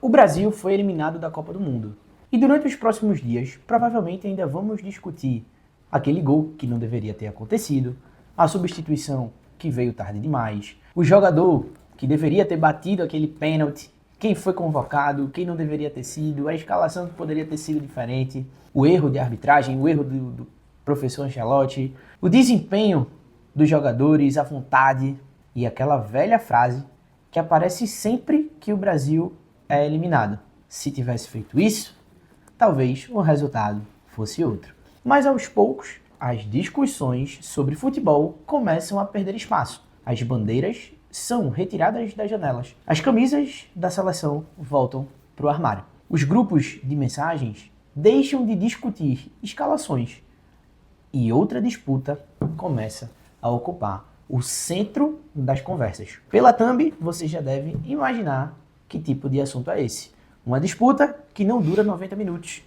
O Brasil foi eliminado da Copa do Mundo. E durante os próximos dias, provavelmente ainda vamos discutir aquele gol que não deveria ter acontecido, a substituição que veio tarde demais, o jogador que deveria ter batido aquele pênalti, quem foi convocado, quem não deveria ter sido, a escalação que poderia ter sido diferente, o erro de arbitragem, o erro do professor Ancelotti, o desempenho dos jogadores, a vontade e aquela velha frase que aparece sempre que o Brasil é eliminado. Se tivesse feito isso, talvez o resultado fosse outro. Mas aos poucos, as discussões sobre futebol começam a perder espaço. As bandeiras são retiradas das janelas. As camisas da seleção voltam para o armário. Os grupos de mensagens deixam de discutir escalações. E outra disputa começa a ocupar o centro das conversas. Pela thumb, você já deve imaginar que tipo de assunto é esse. Uma disputa que não dura 90 minutos,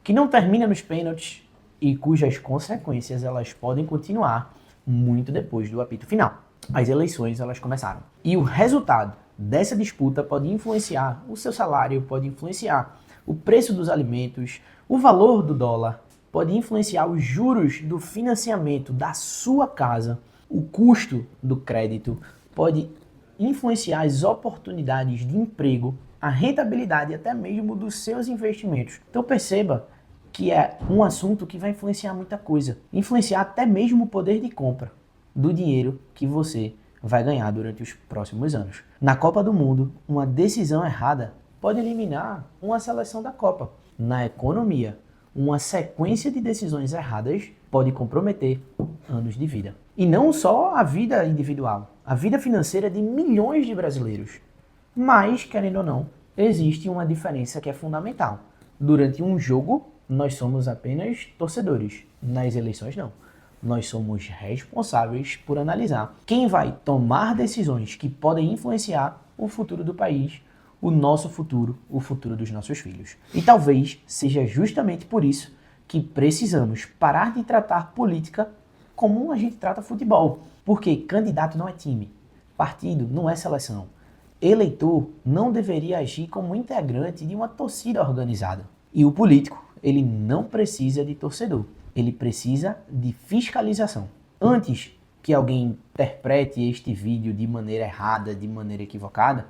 que não termina nos pênaltis e cujas consequências elas podem continuar muito depois do apito final. As eleições elas começaram. E o resultado dessa disputa pode influenciar o seu salário, pode influenciar o preço dos alimentos, o valor do dólar, pode influenciar os juros do financiamento da sua casa, o custo do crédito, pode influenciar as oportunidades de emprego, a rentabilidade até mesmo dos seus investimentos. Então perceba que é um assunto que vai influenciar muita coisa, influenciar até mesmo o poder de compra do dinheiro que você vai ganhar durante os próximos anos. Na Copa do Mundo, uma decisão errada pode eliminar uma seleção da Copa. Na economia, uma sequência de decisões erradas pode comprometer anos de vida. E não só a vida individual, a vida financeira de milhões de brasileiros. Mas, querendo ou não, existe uma diferença que é fundamental. Durante um jogo, nós somos apenas torcedores. Nas eleições, não. Nós somos responsáveis por analisar quem vai tomar decisões que podem influenciar o futuro do país, o nosso futuro, o futuro dos nossos filhos. E talvez seja justamente por isso que precisamos parar de tratar política como a gente trata futebol. Porque candidato não é time, partido não é seleção. Eleitor não deveria agir como integrante de uma torcida organizada. E o político, ele não precisa de torcedor, ele precisa de fiscalização. Antes que alguém interprete este vídeo de maneira errada, de maneira equivocada,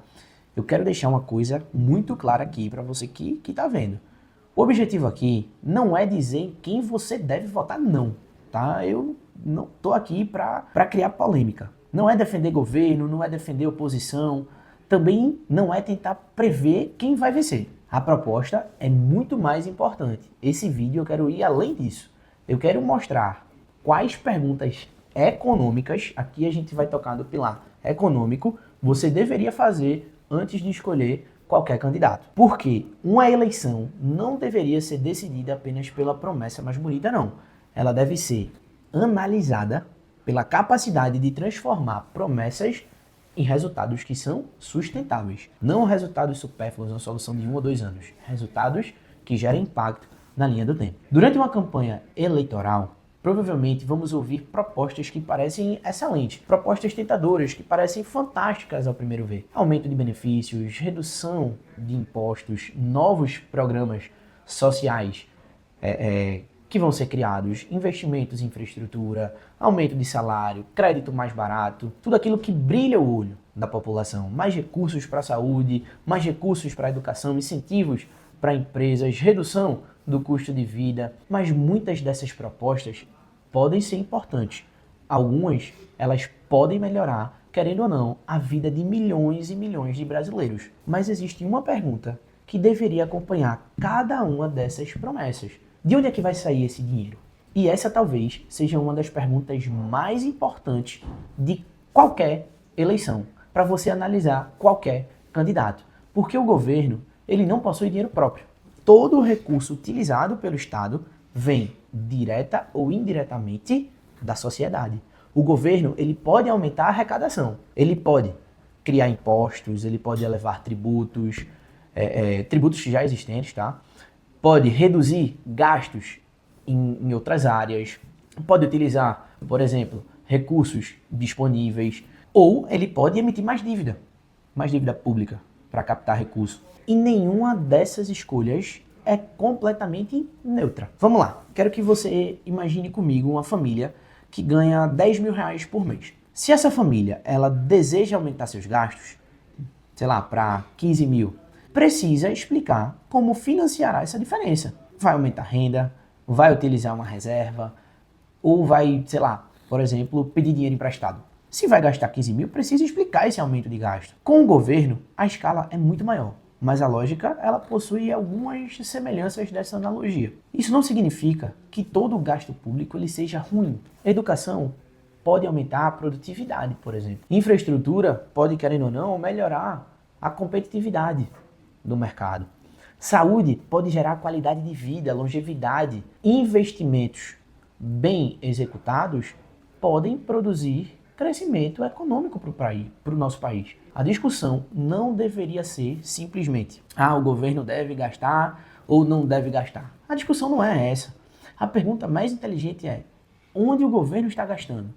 eu quero deixar uma coisa muito clara aqui para você que está vendo. O objetivo aqui não é dizer em quem você deve votar, não. Tá? Eu não estou aqui para criar polêmica. Não é defender governo, não é defender oposição, também não é tentar prever quem vai vencer. A proposta é muito mais importante. Esse vídeo eu quero ir além disso. Eu quero mostrar quais perguntas econômicas, aqui a gente vai tocar no pilar econômico, você deveria fazer antes de escolher qualquer candidato. Porque uma eleição não deveria ser decidida apenas pela promessa mais bonita, não. Ela deve ser analisada pela capacidade de transformar promessas em resultados que são sustentáveis. Não resultados supérfluos, uma solução de 1 ou 2 anos. Resultados que geram impacto na linha do tempo. Durante uma campanha eleitoral, provavelmente vamos ouvir propostas que parecem excelentes, propostas tentadoras que parecem fantásticas ao primeiro ver. Aumento de benefícios, redução de impostos, novos programas sociais que vão ser criados, investimentos em infraestrutura, aumento de salário, crédito mais barato, tudo aquilo que brilha o olho da população. Mais recursos para a saúde, mais recursos para a educação, incentivos para empresas, redução do custo de vida. Mas muitas dessas propostas podem ser importantes. Algumas, elas podem melhorar, querendo ou não, a vida de milhões e milhões de brasileiros. Mas existe uma pergunta que deveria acompanhar cada uma dessas promessas. De onde é que vai sair esse dinheiro? E essa talvez seja uma das perguntas mais importantes de qualquer eleição, para você analisar qualquer candidato. Porque o governo, ele não possui dinheiro próprio. Todo o recurso utilizado pelo Estado vem direta ou indiretamente da sociedade. O governo, ele pode aumentar a arrecadação, ele pode criar impostos, ele pode elevar tributos, tributos já existentes, tá? Pode reduzir gastos em outras áreas, pode utilizar, por exemplo, recursos disponíveis, ou ele pode emitir mais dívida pública, para captar recurso. E nenhuma dessas escolhas é completamente neutra. Vamos lá, quero que você imagine comigo uma família que ganha 10 mil reais por mês. Se essa família ela deseja aumentar seus gastos, sei lá, para 15 mil, precisa explicar como financiará essa diferença. Vai aumentar a renda, vai utilizar uma reserva, ou vai, sei lá, por exemplo, pedir dinheiro emprestado. Se vai gastar 15 mil, precisa explicar esse aumento de gasto. Com o governo, a escala é muito maior, mas a lógica ela possui algumas semelhanças dessa analogia. Isso não significa que todo o gasto público ele seja ruim. Educação pode aumentar a produtividade, por exemplo. Infraestrutura pode, querendo ou não, melhorar a competitividade do mercado. Saúde pode gerar qualidade de vida, longevidade. Investimentos bem executados podem produzir crescimento econômico para o nosso país. A discussão não deveria ser simplesmente o governo deve gastar ou não deve gastar. A discussão não é essa. A pergunta mais inteligente é onde o governo está gastando?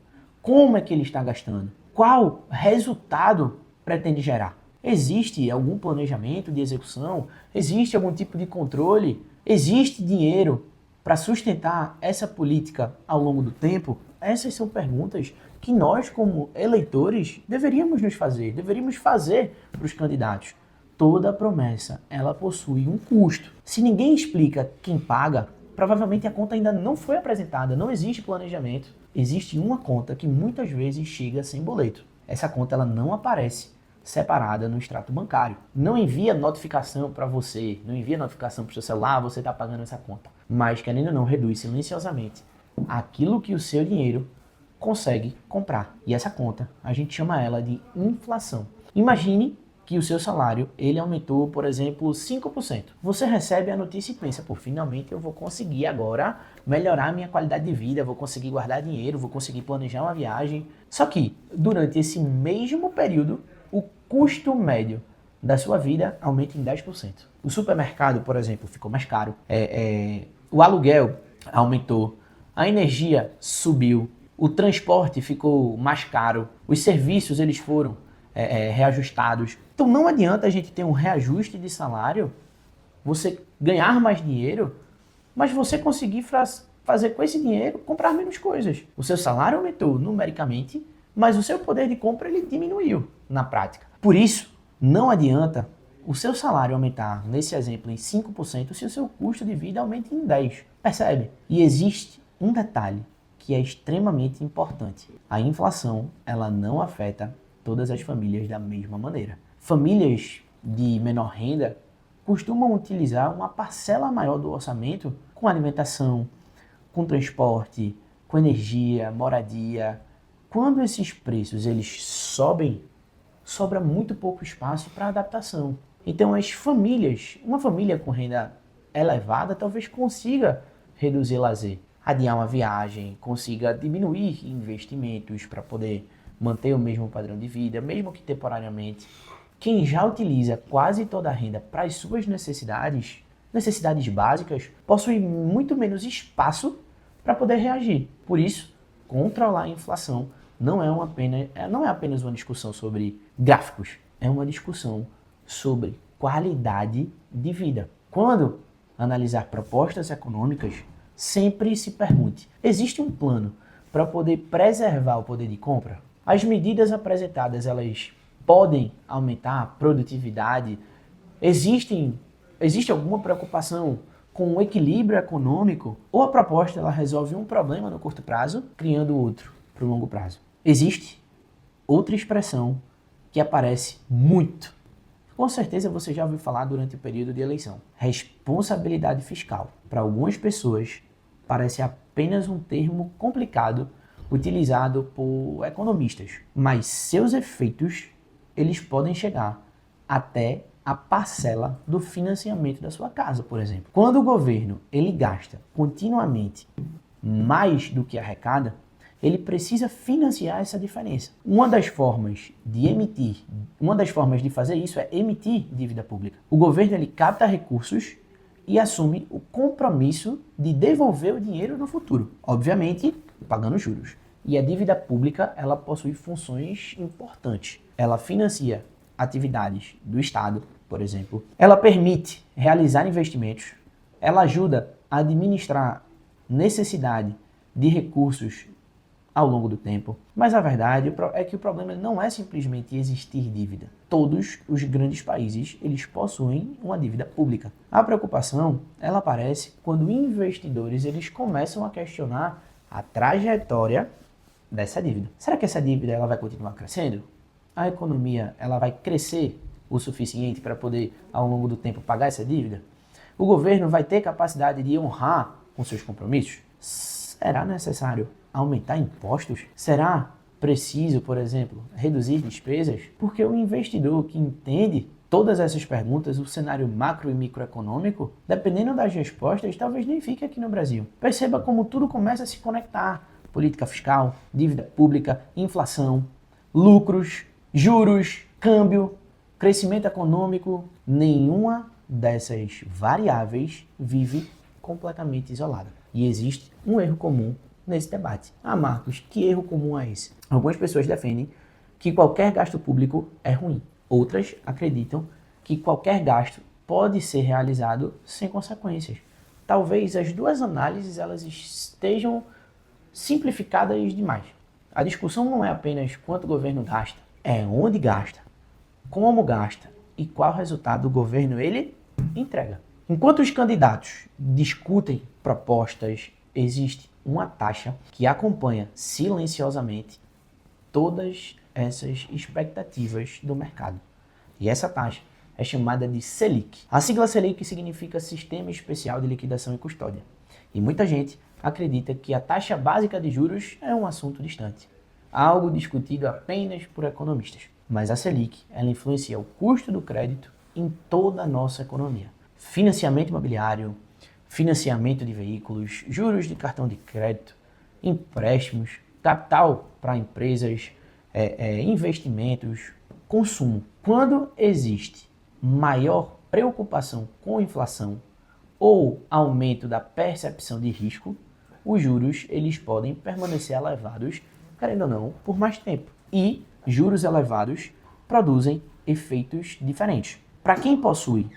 Como é que ele está gastando? Qual resultado pretende gerar? Existe algum planejamento de execução? Existe algum tipo de controle? Existe dinheiro para sustentar essa política ao longo do tempo? Essas são perguntas que nós, como eleitores, deveríamos fazer para os candidatos. Toda promessa, ela possui um custo. Se ninguém explica quem paga, provavelmente a conta ainda não foi apresentada, não existe planejamento. Existe uma conta que muitas vezes chega sem boleto. Essa conta ela não aparece separada no extrato bancário. Não envia notificação para você, não envia notificação para o seu celular, você está pagando essa conta. Mas, querendo ou não, reduz silenciosamente aquilo que o seu dinheiro consegue comprar. E essa conta, a gente chama ela de inflação. Imagine que o seu salário, ele aumentou, por exemplo, 5%. Você recebe a notícia e pensa, finalmente eu vou conseguir agora melhorar a minha qualidade de vida, vou conseguir guardar dinheiro, vou conseguir planejar uma viagem. Só que, durante esse mesmo período, o custo médio da sua vida aumenta em 10%. O supermercado, por exemplo, ficou mais caro, o aluguel aumentou, a energia subiu, o transporte ficou mais caro, os serviços eles foram reajustados. Então não adianta a gente ter um reajuste de salário, você ganhar mais dinheiro, mas você conseguir fazer com esse dinheiro comprar menos coisas. O seu salário aumentou numericamente, mas o seu poder de compra ele diminuiu na prática. Por isso, não adianta o seu salário aumentar, nesse exemplo, em 5% se o seu custo de vida aumenta em 10%. Percebe? E existe um detalhe que é extremamente importante. A inflação, ela não afeta todas as famílias da mesma maneira. Famílias de menor renda costumam utilizar uma parcela maior do orçamento com alimentação, com transporte, com energia, moradia. Quando esses preços eles sobem, sobra muito pouco espaço para adaptação. Então uma família com renda elevada talvez consiga reduzir lazer, adiar uma viagem, consiga diminuir investimentos para poder manter o mesmo padrão de vida, mesmo que temporariamente. Quem já utiliza quase toda a renda para as suas necessidades básicas, possui muito menos espaço para poder reagir. Por isso, controlar a inflação não é apenas uma discussão sobre gráficos, é uma discussão sobre qualidade de vida. Quando analisar propostas econômicas, sempre se pergunte, existe um plano para poder preservar o poder de compra? As medidas apresentadas, elas podem aumentar a produtividade? Existe alguma preocupação com o equilíbrio econômico? Ou a proposta ela resolve um problema no curto prazo, criando outro para o longo prazo? Existe outra expressão que aparece muito. Com certeza você já ouviu falar durante o período de eleição. Responsabilidade fiscal. Para algumas pessoas, parece apenas um termo complicado utilizado por economistas, mas seus efeitos eles podem chegar até a parcela do financiamento da sua casa, por exemplo. Quando o governo ele gasta continuamente mais do que arrecada, ele precisa financiar essa diferença. Uma das formas de fazer isso é emitir dívida pública. O governo ele capta recursos e assume o compromisso de devolver o dinheiro no futuro, obviamente pagando juros. E a dívida pública ela possui funções importantes. Ela financia atividades do Estado, por exemplo. Ela permite realizar investimentos, ela ajuda a administrar necessidade de recursos ao longo do tempo. Mas a verdade é que o problema não é simplesmente existir dívida. Todos os grandes países, eles possuem uma dívida pública. A preocupação, ela aparece quando investidores, eles começam a questionar a trajetória dessa dívida. Será que essa dívida ela vai continuar crescendo? A economia, ela vai crescer o suficiente para poder, ao longo do tempo, pagar essa dívida? O governo vai ter capacidade de honrar com seus compromissos? Será necessário aumentar impostos? Será preciso, por exemplo, reduzir despesas? Porque o investidor que entende todas essas perguntas, o cenário macro e microeconômico, dependendo das respostas, talvez nem fique aqui no Brasil. Perceba como tudo começa a se conectar. Política fiscal, dívida pública, inflação, lucros, juros, câmbio, crescimento econômico. Nenhuma dessas variáveis vive completamente isolada. E existe um erro comum nesse debate. Ah, Marcos, que erro comum é esse? Algumas pessoas defendem que qualquer gasto público é ruim. Outras acreditam que qualquer gasto pode ser realizado sem consequências. Talvez as duas análises elas estejam simplificadas demais. A discussão não é apenas quanto o governo gasta, é onde gasta, como gasta e qual resultado o governo ele entrega. Enquanto os candidatos discutem propostas, existe uma taxa que acompanha silenciosamente todas essas expectativas do mercado. E essa taxa é chamada de Selic. A sigla Selic significa Sistema Especial de Liquidação e Custódia. E muita gente acredita que a taxa básica de juros é um assunto distante, algo discutido apenas por economistas. Mas a Selic, ela influencia o custo do crédito em toda a nossa economia. Financiamento imobiliário, financiamento de veículos, juros de cartão de crédito, empréstimos, capital para empresas, investimentos, consumo. Quando existe maior preocupação com inflação ou aumento da percepção de risco, os juros eles podem permanecer elevados, querendo ou não, por mais tempo. E juros elevados produzem efeitos diferentes. Para quem possui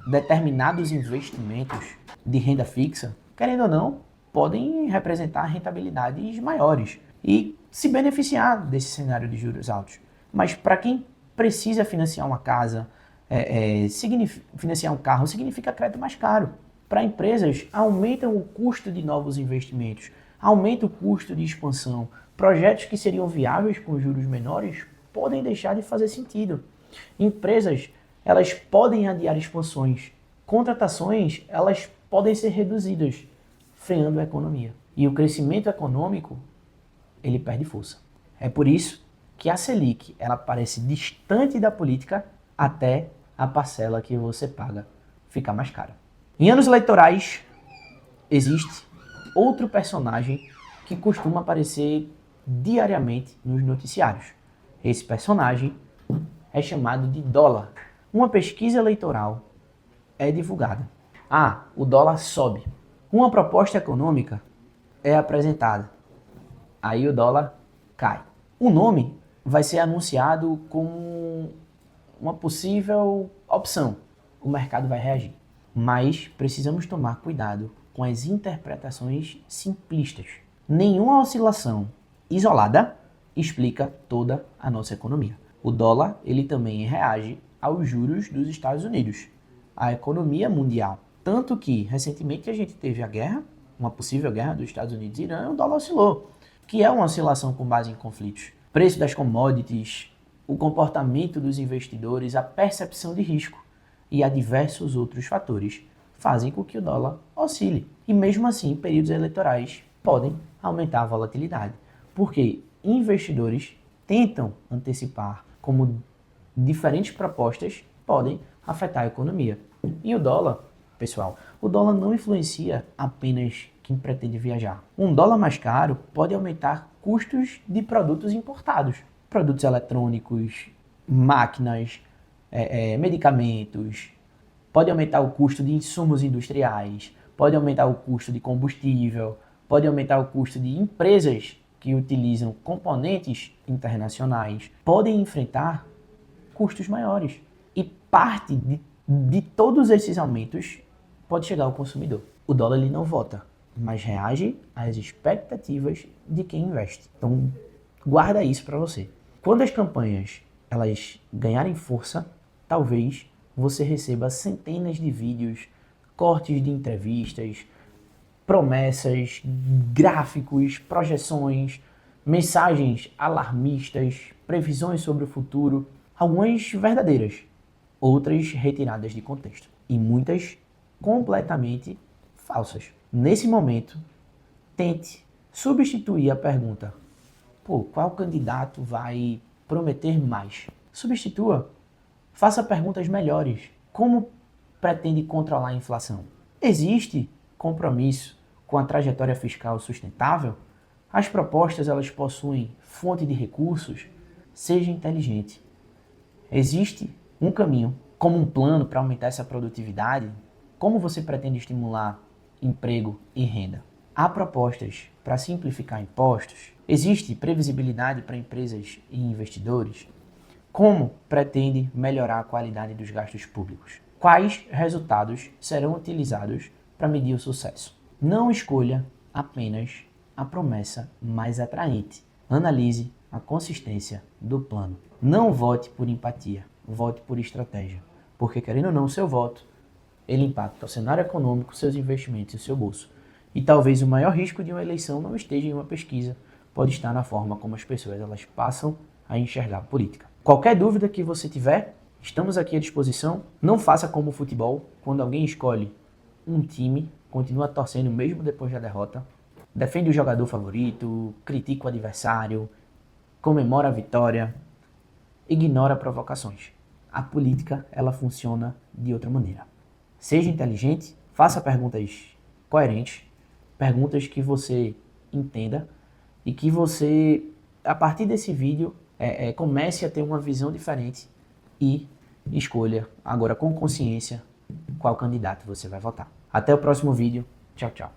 determinados investimentos de renda fixa, querendo ou não, podem representar rentabilidades maiores e se beneficiar desse cenário de juros altos. Mas para quem precisa financiar uma casa, financiar um carro significa crédito mais caro. Para empresas, aumentam o custo de novos investimentos, aumenta o custo de expansão. Projetos que seriam viáveis com juros menores podem deixar de fazer sentido. Empresas, elas podem adiar expansões. Contratações, elas podem ser reduzidas, freando a economia. E o crescimento econômico, ele perde força. É por isso que a Selic, ela parece distante da política até a parcela que você paga ficar mais cara. Em anos eleitorais, existe outro personagem que costuma aparecer diariamente nos noticiários. Esse personagem é chamado de dólar. Uma pesquisa eleitoral é divulgada. Ah, o dólar sobe. Uma proposta econômica é apresentada. Aí o dólar cai. O nome vai ser anunciado como uma possível opção. O mercado vai reagir. Mas precisamos tomar cuidado com as interpretações simplistas. Nenhuma oscilação isolada explica toda a nossa economia. O dólar, ele também reage aos juros dos Estados Unidos, à economia mundial. Tanto que, recentemente, a gente teve a guerra, uma possível guerra dos Estados Unidos e Irã, e o dólar oscilou, que é uma oscilação com base em conflitos. Preço das commodities, o comportamento dos investidores, a percepção de risco e há diversos outros fatores fazem com que o dólar oscile. E mesmo assim, períodos eleitorais podem aumentar a volatilidade, porque investidores tentam antecipar como diferentes propostas podem afetar a economia. E o dólar, pessoal, o dólar não influencia apenas quem pretende viajar. Um dólar mais caro pode aumentar custos de produtos importados, produtos eletrônicos, máquinas, medicamentos, pode aumentar o custo de insumos industriais, pode aumentar o custo de combustível, pode aumentar o custo de empresas que utilizam componentes internacionais, podem enfrentar custos maiores. E parte de todos esses aumentos pode chegar ao consumidor. O dólar ele não vota, mas reage às expectativas de quem investe. Então, guarda isso para você. Quando as campanhas elas ganharem força, talvez você receba centenas de vídeos, cortes de entrevistas, promessas, gráficos, projeções, mensagens alarmistas, previsões sobre o futuro, algumas verdadeiras, outras retiradas de contexto e muitas completamente falsas. Nesse momento, tente substituir a pergunta: qual candidato vai prometer mais? Substitua. Faça perguntas melhores. Como pretende controlar a inflação? Existe compromisso com a trajetória fiscal sustentável? As propostas elas possuem fonte de recursos? Seja inteligente. Existe um caminho, como um plano para aumentar essa produtividade? Como você pretende estimular emprego e renda? Há propostas para simplificar impostos? Existe previsibilidade para empresas e investidores? Como pretende melhorar a qualidade dos gastos públicos? Quais resultados serão utilizados para medir o sucesso? Não escolha apenas a promessa mais atraente. Analise a consistência do plano. Não vote por empatia, vote por estratégia. Porque, querendo ou não, o seu voto, ele impacta o cenário econômico, seus investimentos e o seu bolso. E talvez o maior risco de uma eleição não esteja em uma pesquisa, pode estar na forma como as pessoas elas passam a enxergar a política. Qualquer dúvida que você tiver, estamos aqui à disposição. Não faça como o futebol, quando alguém escolhe um time, continua torcendo mesmo depois da derrota, defende o jogador favorito, critica o adversário, comemora a vitória, ignora provocações. A política, ela funciona de outra maneira. Seja inteligente, faça perguntas coerentes, perguntas que você entenda e que você, a partir desse vídeo, comece a ter uma visão diferente e escolha, agora com consciência, qual candidato você vai votar. Até o próximo vídeo. Tchau, tchau.